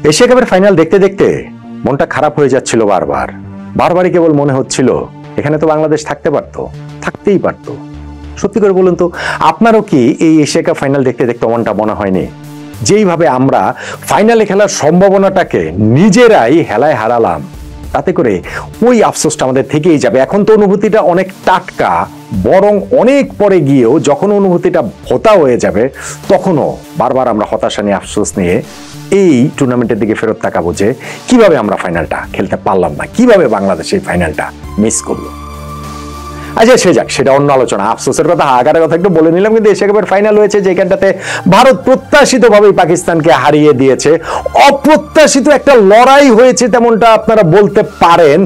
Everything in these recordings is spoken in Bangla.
এশিয়া কাপের ফাইনাল দেখতে দেখতে মনটা খারাপ হয়ে যাচ্ছিল বারবারই কেবল মনে হচ্ছিল এখানে তো বাংলাদেশ থাকতেই পারতো। সত্যি করে বলুন তো, আপনারও কি এই এশিয়া কাপ ফাইনাল দেখতে দেখতে মনটা মনে হয়নি? যেইভাবে আমরা ফাইনালে খেলার সম্ভাবনাটাকে নিজেরাই হেলায় হারালাম, তাতে করে ওই আফসোসটা আমাদের থেকেই যাবে। এখন তো অনুভূতিটা অনেক টাটকা, বরং অনেক পরে গিয়েও যখন অনুভূতিটা ভোতা হয়ে যাবে, তখনও বারবার আমরা হতাশা নিয়ে, আফসোস নিয়ে এই টুর্নামেন্টের দিকে ফেরত তাকাবো যে কিভাবে আমরা ফাইনালটা খেলতে পারলাম না, কিভাবে বাংলাদেশ এই ফাইনালটা মিস করলো। আচ্ছা সে যাক, সেটা অন্য আলোচনা। আফসোসের কথা, হাহাকারের কথা একটু বলে নিলাম। কিন্তু এশিয়া কাপের ফাইনাল হয়েছে যেখানটাতে ভারত প্রত্যাশিতভাবেই পাকিস্তানকে হারিয়ে দিয়েছে। অপ্রত্যাশিত একটা লড়াই হয়েছে তেমনটা আপনারা বলতে পারেন।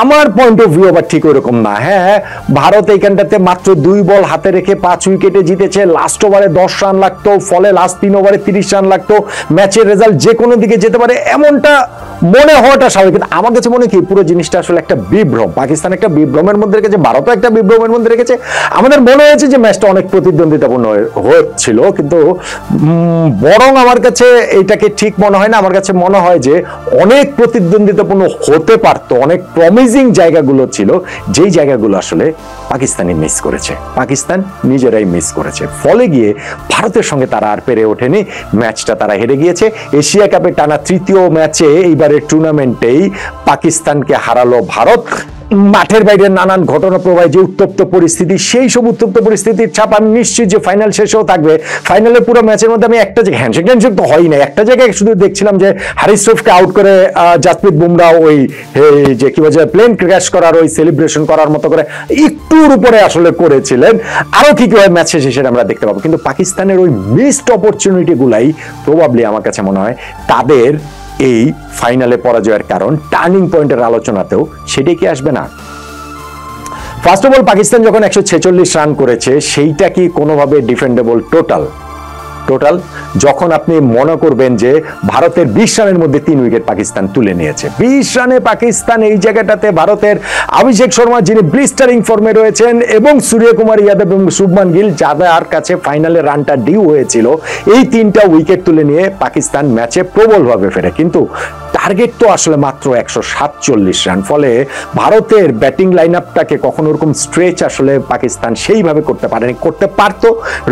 আমার পয়েন্ট অফ ভিউ আবার ঠিক ওরকম না। হ্যাঁ, ভারত এইখানটাতে মাত্র 2 বল হাতে রেখে 5 উইকেটে জিতেছে। লাস্ট ওভারে 10 রান লাগতো, ফলে লাস্ট 3 ওভারে 30 রান লাগতো। ম্যাচের রেজাল্ট যে কোনো দিকে যেতে পারে এমনটা মনে হওয়াটা স্বাভাবিক। কিন্তু আমার কাছে মনে কি পুরো জিনিসটা আসলে একটা বিভ্রম। পাকিস্তান একটা বিভ্রমের মধ্যে রেখেছে, ভারতও একটা বিভ্রমের মধ্যে রেখেছে। আমাদের মনে হয়েছে যে ম্যাচটা অনেক প্রতিদ্বন্দ্বিতাপূর্ণ হচ্ছিল, কিন্তু বরং আমার কাছে এইটাকে ঠিক মনে হয় না। আমার কাছে মনে হয় যে অনেক প্রতিদ্বন্দ্বিতাপূর্ণ হতে পারতো, অনেক প্রমিজিং জায়গাগুলো ছিল, যেই জায়গাগুলো আসলে পাকিস্তানি মিস করেছে, পাকিস্তান নিজেরাই মিস করেছে। ফলে গিয়ে ভারতের সঙ্গে তারা আর পেরে ওঠেনি, ম্যাচটা তারা হেরে গিয়েছে। এশিয়া কাপে টানা 3য় ম্যাচে এইবারের টুর্নামেন্টেই পাকিস্তানকে হারালো ভারত। মাঠের বাইরে নানান ঘটনা প্রবাহে যে উত্তপ্ত পরিস্থিতি, সেই সব উত্তপ্ত পরিস্থিতির ছাপ আমি নিশ্চিত যে ফাইনাল শেষেও থাকবে। ফাইনালের পুরো ম্যাচের মধ্যে আমি একটা জায়গায় হ্যান্ডশেক তো হয় না, একটা জায়গায় শুধু দেখছিলাম যে হারিস রফকে আউট করে জাসপ্রীত বুমরাহ ওই যে কি বলছে প্লেন ক্র্যাশ করার ওই সেলিব্রেশন করার মতো করে একটুর উপরে আসলে করেছিলেন। আরো কি হয় ম্যাচ শেষে সেটা আমরা দেখতে পাবো। কিন্তু পাকিস্তানের ওই মিসড অপরচুনিটি গুলাই প্রবাবলি আমার কাছে মনে হয় তাদের এই ফাইনালে পরাজয়ের কারণ। টার্নিং পয়েন্টের আলোচনাতেও সেটাই কি আসবে না? ফার্স্ট অফ অল, পাকিস্তান যখন 146 রান করেছে, সেইটা কি কোনোভাবে ডিফেন্ডেবল? টোটাল যখন আপনি মনে করবেন যে ভারতের 20 রানের মধ্যে 3 উইকেট পাকিস্তান তুলে নিয়েছে, 20 রানে পাকিস্তান এই জায়গাটাতে ভারতের অভিষেক শর্মা যিনি ব্লিস্টারিং ফর্মে রয়েছেন এবং সূর্যকুমার যাদব এবং শুভমান গিল যাদের কাছে ফাইনালে রানটা ডিউ হয়েছিল, এই 3টা উইকেট তুলে নিয়ে পাকিস্তান ম্যাচে প্রবলভাবে ফেরে। কিন্তু টার্গেট তো আসলে মাত্র 147 রান। ফলে ভারতের ব্যাটিং লাইন আপটাকে কখনো ওরকম স্ট্রেচ আসলে পাকিস্তান সেইভাবে করতে পারেনি। করতে পারতো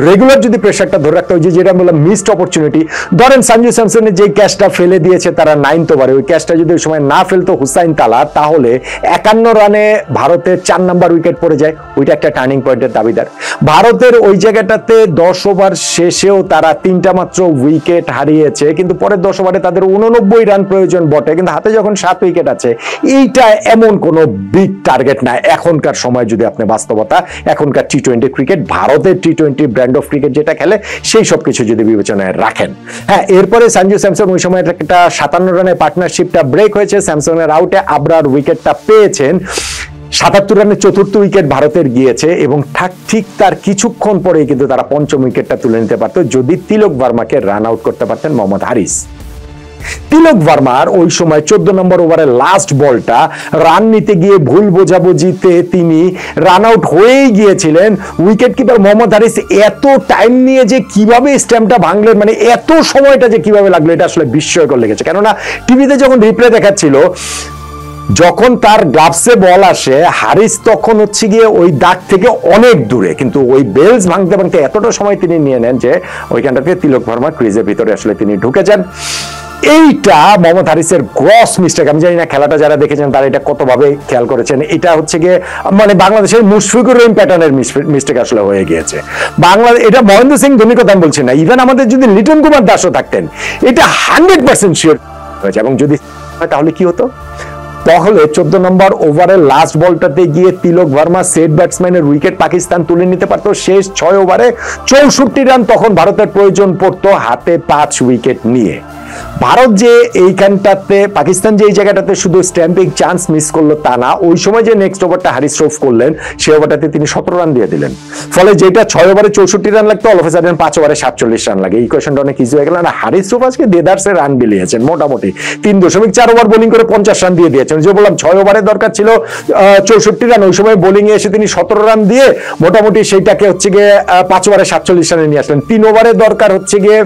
রেগুলার যদি প্রেশারটা ধরে রাখতে হয়। যেটা বললাম মিসড অপরচুনিটি, ধরেন সঞ্জু স্যামসনের যে ক্যাচটা ফেলে দিয়েছে তারা 9th ওভারে, ওই ক্যাচটা যদি ওই সময় না ফেলতো হুসাইন তালা, তাহলে 51 রানে ভারতের 4 নাম্বার উইকেট পড়ে যায়। ওইটা একটা টার্নিং পয়েন্টের দাবিদার। ভারতের ওই জায়গাটাতে 10 ওভার শেষেও তারা 3টা মাত্র উইকেট হারিয়েছে, কিন্তু পরের 10 ওভারে তাদের 89 রান প্রয়োজন বটে, কিন্তু হাতে যখন 7 উইকেট আছে, এইটা এমন কোন বিগ টার্গেট না এখনকার সময়। যদি আপনি বাস্তবতা, এখনকার টি-20 ক্রিকেট, ভারতের টি-20 ব্র্যান্ড অফ ক্রিকেট যেটা খেলে, সেই সব কিছু যদি বিবেচনায় রাখেন। হ্যাঁ, এরপরে সঞ্জু স্যামসন ওই সময় একটা 57 রানের পার্টনারশিপটা ব্রেক হয়েছে, স্যামসনের আউটে আবরার উইকেটটা পেয়েছেন। 77 রানের 4র্থ উইকেট ভারতের গিয়েছে এবং ঠিক তার কিছুক্ষণ পরেই কিন্তু তারা 5ম উইকেটটা তুলে নিতে পারতো যদি তিলক ভার্মাকে রান আউট করতে পারতেন মোহাম্মদ হারিস। তিলক ভার্মার ওই সময় 14 নম্বর ওভারের লাস্ট বলটা রান নিতে গিয়ে ভুল বোঝাবুঝিতে তিনি রান আউট হয়েই গিয়েছিলেন। উইকেট কিপার মোহাম্মদ হারিস এত টাইম নিয়ে যে কিভাবে স্ট্যাম্পটা ভাঙলেন, মানে এত সময়টা যে কিভাবে লাগলো, এটা আসলে বিস্ময়কর লেগেছে। কেননা টিভিতে যখন রিপ্লে দেখাচ্ছিল, যখন তার গ্লাভসে বল আসে, হারিস তখন হচ্ছে গিয়ে ওই দাগ থেকে অনেক দূরে, কিন্তু ওই বেলস ভাঙতে ভাঙতে এতটা সময় তিনি নিয়ে নেন যে ওইখানটাতে তিলক ভার্মা ক্রিজের ভিতরে আসলে তিনি ঢুকে যান। এইটা মোহাম্মদ হারিসের গ্রস মিস্টেক। আমি জানি না খেলাটা যারা দেখেছেন তারা এটা কতভাবে খেয়াল করেছেন। এটা হচ্ছে গিয়ে মানে বাংলাদেশের মুশফিকুর রহিম প্যাটার্নের মিস্টেক আসলে হয়ে গিয়েছে। এটা মহেন্দ্র সিং ধোনির কথা আমি বলছি না, ইভেন আমাদের যদি লিটন কুমার দাসও থাকতেন, এটা 100% শিওর হয়েছে। এবং যদি তাহলে কি হতো? তাহলে 14 নম্বর ওভারের লাস্ট বলটাতে গিয়ে তিলক ভার্মা সেট ব্যাটসম্যানের উইকেট পাকিস্তান তুলে নিতে পারতো। শেষ 6 ওভারে 64 রান তখন ভারতের প্রয়োজন পড়তো হাতে 5 উইকেট নিয়ে। ভারত যে এইখানটাতে, পাকিস্তান যে এই জায়গাটাতে শুধু স্ট্যাম্পিং চান্স মিস করলো তা না, ওই সময় যে নেক্সট ওভারটা হারিস রফ করলেন, সেই ওভারটাতে তিনি 17 রান দিয়ে দিলেন। ফলে যেটা 6 ওভারে 64 রান লাগতো, অল অফ এ সাডেন 5 ওভারে 47 রান লাগে। এই কোয়েশনটা অনেক ইজি হয়ে গেল না? হারিস রফ আজকে দেদারসে রান বিলিয়েছেন, মোটামুটি 3.4 ওভার বোলিং করে 50 রান দিয়ে দিয়েছেন। যে বললাম 6 ওভারে দরকার ছিল 64 রান, ওই সময় বোলিং এ এসে তিনি 17 রান দিয়ে মোটামুটি সেইটাকে হচ্ছে গিয়ে 5 ওভারে 47 রানে নিয়ে আসলেন। 3 ওভারে দরকার হচ্ছে গিয়ে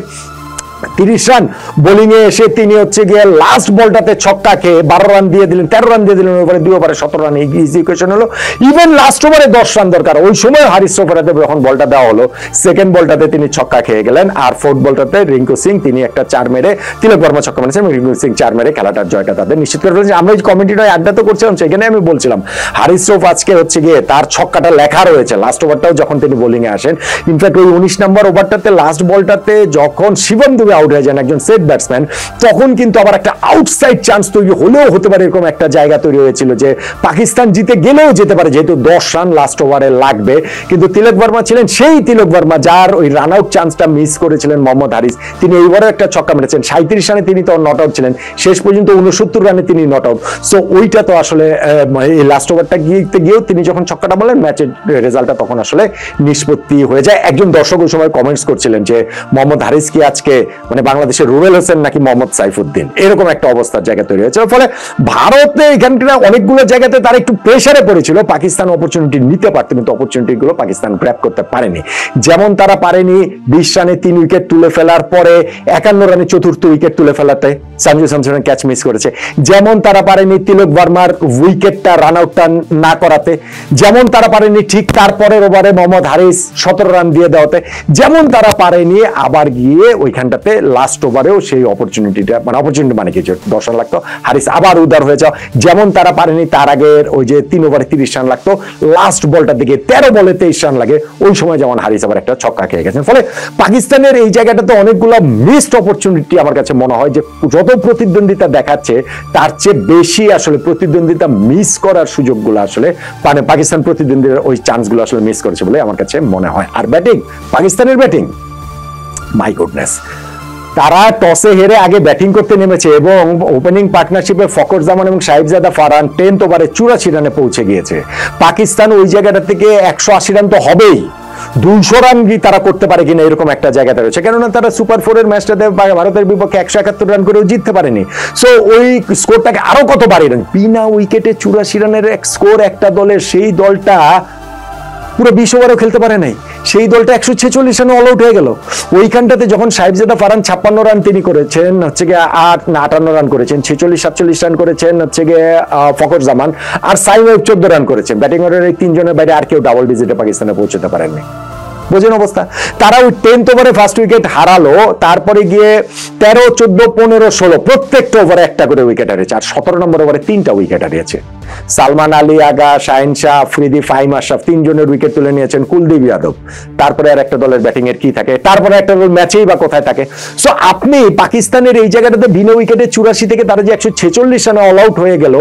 30 রান বোলিং এ এসে তিনি হচ্ছে গিয়ে লাস্ট বলটাতে ছক্কা খেয়ে 12 রান দিয়ে দিলেন, 13 রান দিয়ে দিলেন, ওভারে 2 ওভারে 17 রান, ইজি ইকুয়েশন হলো। ইভেন লাস্ট ওভারে 10 রান দরকার, ওই সময় হারিস চোপড়াতে যখন বলটা দেওয়া হলো, সেকেন্ড বলটাতে তিনি ছক্কা খেয়ে গেলেন, আর ফোর্থ বলটাতে রিঙ্কু সিং তিনি একটা 4 মেরে, তিলক বর্মা ছক্কা মেরেছেন, রিঙ্কু সিং 4 মেরে খেলাটার জয়টা তাদের নিশ্চিত করে ফেলেছে। আমরা এই কমিটিটায় আড্ডা তো করছিলাম, সেখানে আমি বলছিলাম হারিস চোপ আজকে হচ্ছে গিয়ে তার ছক্কাটা লেখা রয়েছে লাস্ট ওভারটাও যখন তিনি বোলিং এ আসেন। ইনফ্যাক্ট ওই 19 নম্বর ওভারটাতে লাস্ট বলটাতে যখন শিবম দুবে আউট হয়ে যান, একজন সেট ব্যাটসম্যান, তখন কিন্তু আবার একটা আউটসাইড চান্স তৈরি হলেও হতে পারে, এরকম একটা জায়গা তৈরি হয়েছিল যে পাকিস্তান জিতে গেলেও যেতে পারে, যেহেতু 10 রান লাস্ট ওভারে লাগবে। কিন্তু তিলক বর্মা ছিলেন সেই তিলক বর্মা যার ওই রান আউট চান্সটা মিস করেছিলেন মোহাম্মদ হারিস, তিনি এইবারও একটা ছক্কা মেরেছেন। 37 রানে তিনি তো নট আউট ছিলেন, শেষ পর্যন্ত 69 রানে তিনি নট আউট। সো ওইটা তো আসলে এই লাস্ট ওভারটা গিয়েও তিনি যখন ছক্কাটা বলেন, ম্যাচের রেজাল্টটা তখন আসলে নিষ্পত্তি হয়ে যায়। একজন দর্শক ওই সময় কমেন্টস করছিলেন যে মোহাম্মদ হারিস কি আজকে মানে বাংলাদেশের রুবেল হোসেন নাকি মোহাম্মদ সাইফুদ্দিন, এরকম একটা অবস্থার জায়গা তৈরি হয়েছিল। ফলে ভারতে এখানকার অনেকগুলো জায়গাতে তারা একটু প্রেসারে পড়েছিল, পাকিস্তান অপরচুনিটি নিতে পারত, কিন্তু অপরচুনিটি গুলো পাকিস্তান গ্র্যাব করতে পারেনি। যেমন তারা পারেনি 20 রানে 3 উইকেট তুলে ফেলার পরে 51 রানে 4র্থ উইকেট তুলে ফেলাতে সঞ্জু স্যামসনের ক্যাচ মিস করেছে, যেমন তারা পারেনি তিলক বর্মার উইকেটটা রান আউটটা না করাতে, যেমন তারা পারেনি ঠিক তারপরের ওভারে মোহাম্মদ হারিস 17 রান দিয়ে দেওয়াতে, যেমন তারা পারেনি আবার গিয়ে ওইখানটাতে লাস্ট ওভারেও সেই অপরচুনিটিটা অপরচুনিটি মানে কি 10 রান লাগতো, হারিস আবার উদার হয়ে যাও, যেমন তারা পারেনি তার আগের ওই যে 3 ওভারে 30 রান লাগতো, লাস্ট বলটার দিকে 13 বলে 23 রান লাগে, ওই সময় যেমন হারিস আবার একটা ছক্কা খেয়ে গেছেন। ফলে পাকিস্তানের এই জায়গাটাতে অনেকগুলো মিসড অপরচুনিটি আমার কাছে মনে হয় যে যত প্রতিদ্বন্দ্বিতা দেখাচ্ছে তার চেয়ে বেশি আসলে প্রতিদ্বন্দ্বিতা মিস করার সুযোগগুলো আসলে মানে পাকিস্তান প্রতিদ্বন্দ্বীর ওই চান্সগুলো আসলে মিস করেছে বলে আমার কাছে মনে হয়। আর ব্যাটিং, পাকিস্তানের ব্যাটিং মাই গুডনেস, তারা টসে হেরে আগে ব্যাটিং করতে নেমেছে এবং ওপেনিং পার্টনারশিপে ফখর জামান এবং সাহিবজাদা ফারহান 10th ওভারে 84 রানে পৌঁছে গিয়েছে। পাকিস্তান ওই জায়গাটা থেকে 180 রান তো হবেই, 200 রান তারা করতে পারে কিনা এরকম একটা জায়গাতে রয়েছে, কেননা তারা সুপার 4-এর ম্যাচটাতে ভারতের বিপক্ষে 171 রান করেও জিততে পারেনি। সো ওই স্কোরটাকে আরো কত বাড়িয়ে দেন, বিনা উইকেটে 84 রানের এক স্কোর একটা দলের, সেই দলটা পুরো 20 ওভারও খেলতে পারে নাই, সেই দলটা 146 রানে অল আউট হয়ে গেল। ওইখানটাতে যখন সাহিবজাদা ফারহান 56 রান তিনি করেছেন, হচ্ছে গিয়ে 58 রান করেছেন, 46-47 রান করেছেন হচ্ছে গিয়ে ফখর জামান, আর সাইম 14 রান করেছেন। ব্যাটিং অর্ডারের এই 3 জনের বাইরে আর কেউ ডাবল ডিজিটে পাকিস্তানে পৌঁছতে পারেননি। বোঝেন অবস্থা, তারা ওই 10th ওভারে ফার্স্ট উইকেট হারালো, তারপরে গিয়ে 13, 14, 15, 16 প্রত্যেকটা ওভারে একটা করে উইকেট হারিয়েছে, আর 17 নম্বর ওভারে 3টা উইকেট হারিয়েছে। সালমান আলী, আগা, শাহিন শাহ, আফ্রিদি, ফাহিম আশরাফ 3 জনের উইকেট তুলে নিয়েছেন, কুলদীপ যাদব। তারপরে আর একটা দলের ব্যাটিং এর কি থাকে, তারপরে একটা দল ম্যাচেই বা কোথায় থাকে। সো আপনি পাকিস্তানের এই জায়গাটাতে বিনা উইকেটে 84 থেকে তারা যে 146 রানে অল আউট হয়ে গেল,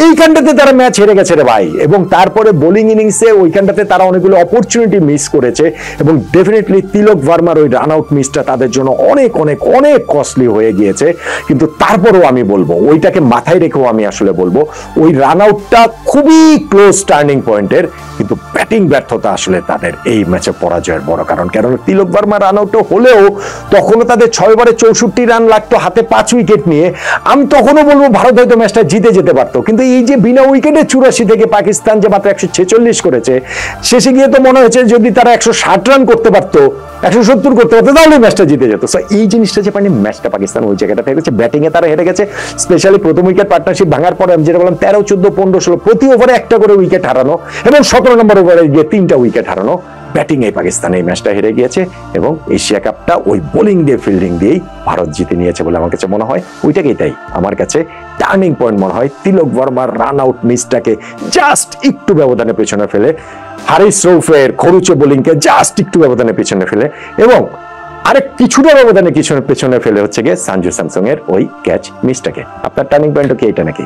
এইখানটাতে তারা ম্যাচ হেরে গেছে রে ভাই। এবং তারপরে বোলিং ইনিংসে ওইখানটাতে তারা অনেকগুলো অপরচুনিটি মিস করেছে, এবং ডেফিনেটলি তিলক ভার্মার ওই রান আউট মিসটা তাদের জন্য অনেক অনেক অনেক কস্টলি হয়ে গিয়েছে। কিন্তু তারপরেও আমি বলবো, ওইটাকে মাথায় রেখেও আমি আসলে বলবো, ওই রান আউটটা খুবই ক্লোজ টার্নিং পয়েন্টের, কিন্তু ব্যাটিং ব্যর্থতা আসলে তাদের এই ম্যাচে পরাজয়ের বড় কারণ। কারণ তিলক ভার্মা রান আউট হলেও তখনও তাদের 6 ওভারে 64 রান লাগতো হাতে 5 উইকেট নিয়ে। আমি তখনও বলবো ভারত হয়তো ম্যাচটা জিতে যেতে পারতো, কিন্তু এই যে বিনা উইকেটে 84 থেকে পাকিস্তান যে মাত্র 146 করেছে, শেষে গিয়ে তো মনে হয়েছে যদি তারা 160 রান করতে পারতো, 170 করতে পারতো, তাহলে ম্যাচটা জিতে যেত। সো এই জিনিসটা যে পারেনি, ম্যাচটা পাকিস্তান ওই জায়গাটা হেরে গেছে, ব্যাটিং এ তারা হেরে গেছে। স্পেশালি প্রথম উইকেট পার্টনারশিপ ভাঙার পরে আমি যেটা বললাম 13, 14, 15, 16 প্রতি ওভারে একটা করে উইকেট হারানো, এবং 17 নম্বর ওভারে গিয়ে 3টা উইকেট হারানো, ব্যাটিং এ পাকিস্তান এই ম্যাচটা হেরে গিয়েছে। এবং এশিয়া কাপটা ওই বোলিং দিয়ে ফিল্ডিং দিয়েই ভারত জিতে নিয়েছে বলে আমার কাছে মনে হয়। ওইটাকেই তাই আমার কাছে টার্নিং পয়েন্ট মনে হয়। তিলক ভার্মার রান আউট মিসটাকে জাস্ট একটু ব্যবধানে পেছনে ফেলে, হারিস রৌফের খরুচে বোলিংকে জাস্ট একটু ব্যবধানে পেছনে ফেলে, এবং আরেক কিছুটা ব্যবধানে পেছনে ফেলে হচ্ছে গিয়ে সঞ্জু স্যামসং এর ওই ক্যাচ মিসটাকে। আপনার টার্নিং পয়েন্ট কি এটা নাকি?